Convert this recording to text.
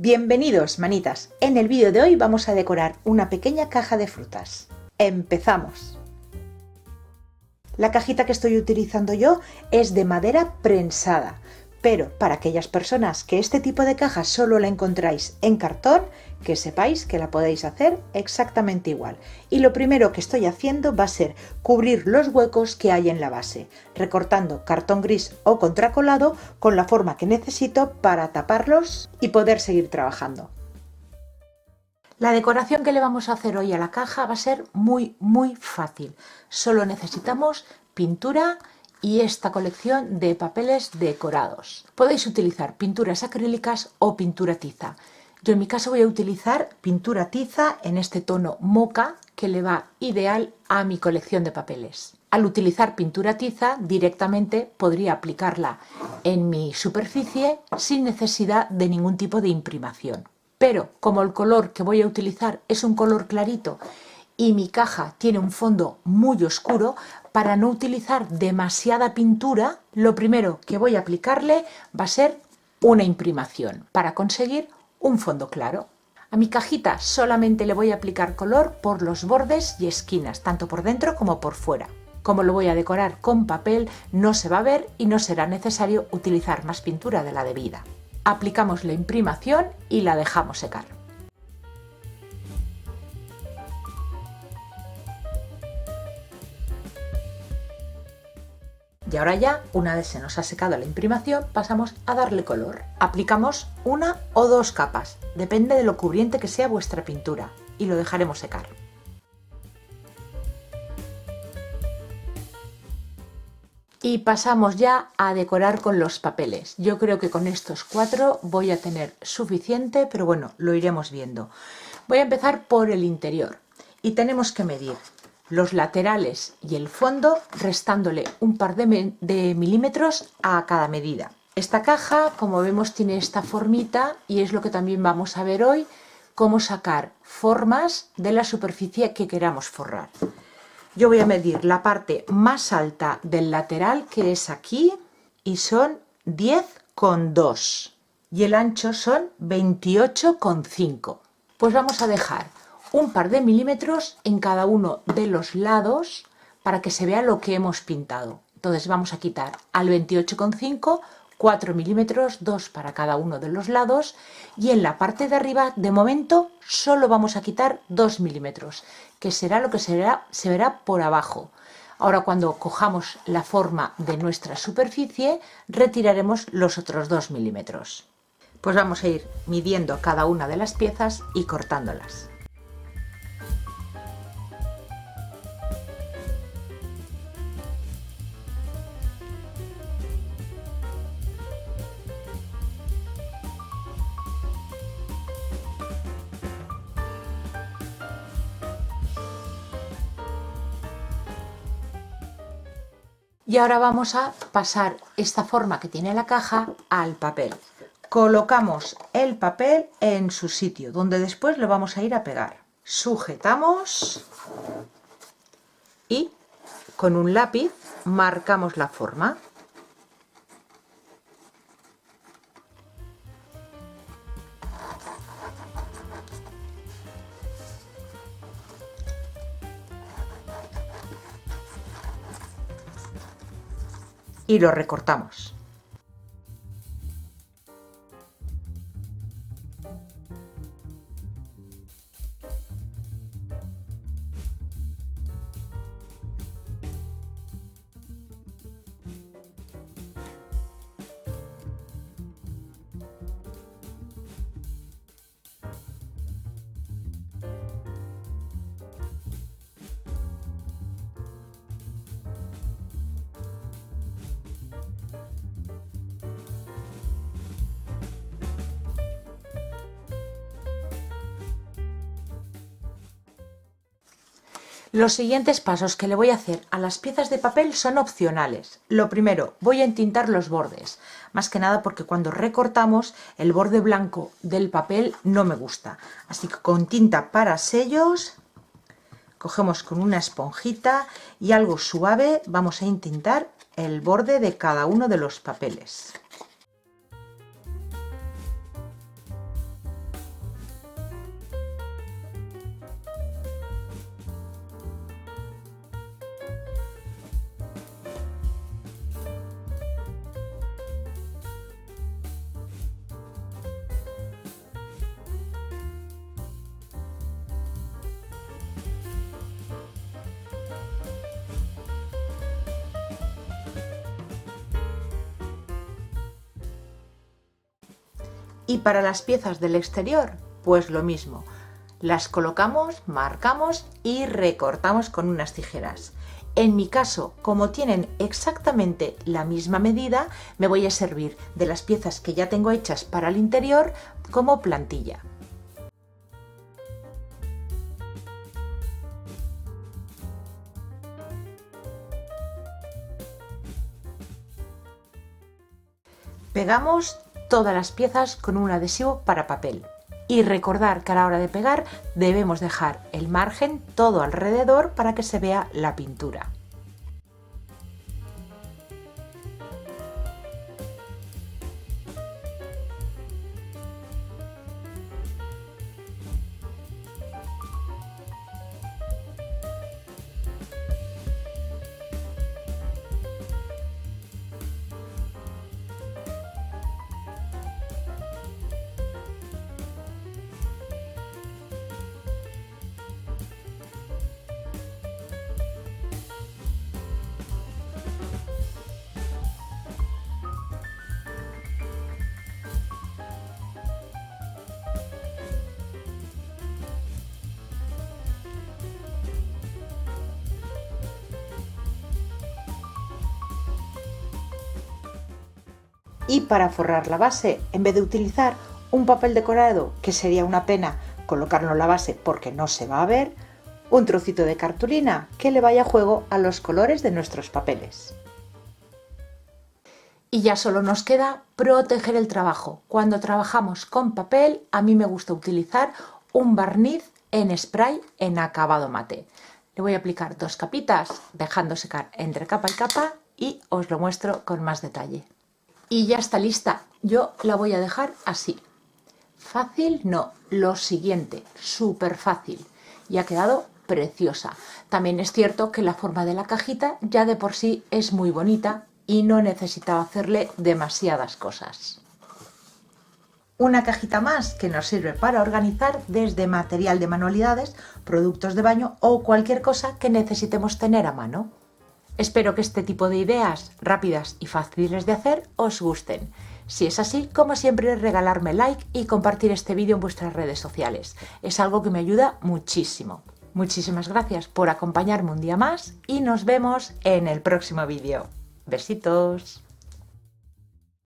Bienvenidos, manitas. En el vídeo de hoy vamos a decorar una pequeña caja de frutas. ¡Empezamos! La cajita que estoy utilizando yo es de madera prensada, pero para aquellas personas que este tipo de caja solo la encontráis en cartón, que sepáis que la podéis hacer exactamente igual. Y lo primero que estoy haciendo va a ser cubrir los huecos que hay en la base, recortando cartón gris o contracolado con la forma que necesito para taparlos y poder seguir trabajando. La decoración que le vamos a hacer hoy a la caja va a ser muy fácil. Solo necesitamos pintura y esta colección de papeles decorados. Podéis utilizar pinturas acrílicas o pintura tiza. Yo en mi caso voy a utilizar pintura tiza en este tono moca que le va ideal a mi colección de papeles. Al utilizar pintura tiza directamente podría aplicarla en mi superficie sin necesidad de ningún tipo de imprimación. Pero como el color que voy a utilizar es un color clarito y mi caja tiene un fondo muy oscuro, para no utilizar demasiada pintura, lo primero que voy a aplicarle va a ser una imprimación para conseguir un fondo claro. A mi cajita solamente le voy a aplicar color por los bordes y esquinas, tanto por dentro como por fuera. Como lo voy a decorar con papel, no se va a ver y no será necesario utilizar más pintura de la debida. Aplicamos la imprimación y la dejamos secar. Y ahora ya, una vez se nos ha secado la imprimación, pasamos a darle color. Aplicamos una o dos capas, depende de lo cubriente que sea vuestra pintura, y lo dejaremos secar. Y pasamos ya a decorar con los papeles. Yo creo que con estos 4 voy a tener suficiente, pero bueno, lo iremos viendo. Voy a empezar por el interior y tenemos que medir los laterales y el fondo restándole un par de milímetros a cada medida. Esta caja, como vemos, tiene esta formita y es lo que también vamos a ver hoy, cómo sacar formas de la superficie que queramos forrar. Yo voy a medir la parte más alta del lateral, que es aquí, y son 10,2 y el ancho son 28,5. Pues vamos a dejar un par de milímetros en cada uno de los lados para que se vea lo que hemos pintado. Entonces vamos a quitar al 28,5 4 milímetros, 2 para cada uno de los lados, y en la parte de arriba de momento solo vamos a quitar 2 milímetros, que será lo que se verá por abajo. Ahora, cuando cojamos la forma de nuestra superficie, retiraremos los otros 2 milímetros. Pues vamos a ir midiendo cada una de las piezas y cortándolas. Y ahora vamos a pasar esta forma que tiene la caja al papel. Colocamos el papel en su sitio, donde después lo vamos a ir a pegar. Sujetamos y con un lápiz marcamos la forma. Y lo recortamos. Los siguientes pasos que le voy a hacer a las piezas de papel son opcionales. Lo primero, voy a entintar los bordes, más que nada porque cuando recortamos el borde blanco del papel no me gusta. Así que con tinta para sellos, cogemos con una esponjita y algo suave vamos a entintar el borde de cada uno de los papeles. Y para las piezas del exterior, pues lo mismo. Las colocamos, marcamos y recortamos con unas tijeras. En mi caso, como tienen exactamente la misma medida, me voy a servir de las piezas que ya tengo hechas para el interior como plantilla. Pegamos todas las piezas con un adhesivo para papel. Y recordar que a la hora de pegar debemos dejar el margen todo alrededor para que se vea la pintura. Y para forrar la base, en vez de utilizar un papel decorado, que sería una pena colocarlo en la base porque no se va a ver, un trocito de cartulina que le vaya a juego a los colores de nuestros papeles. Y ya solo nos queda proteger el trabajo. Cuando trabajamos con papel, a mí me gusta utilizar un barniz en spray en acabado mate. Le voy a aplicar 2 capitas, dejando secar entre capa y capa, y os lo muestro con más detalle. Y ya está lista. Yo la voy a dejar así. Fácil no, lo siguiente, súper fácil. Y ha quedado preciosa. También es cierto que la forma de la cajita ya de por sí es muy bonita y no necesitaba hacerle demasiadas cosas. Una cajita más que nos sirve para organizar desde material de manualidades, productos de baño o cualquier cosa que necesitemos tener a mano. Espero que este tipo de ideas rápidas y fáciles de hacer os gusten. Si es así, como siempre, regalarme like y compartir este vídeo en vuestras redes sociales. Es algo que me ayuda muchísimo. Muchísimas gracias por acompañarme un día más y nos vemos en el próximo vídeo. Besitos.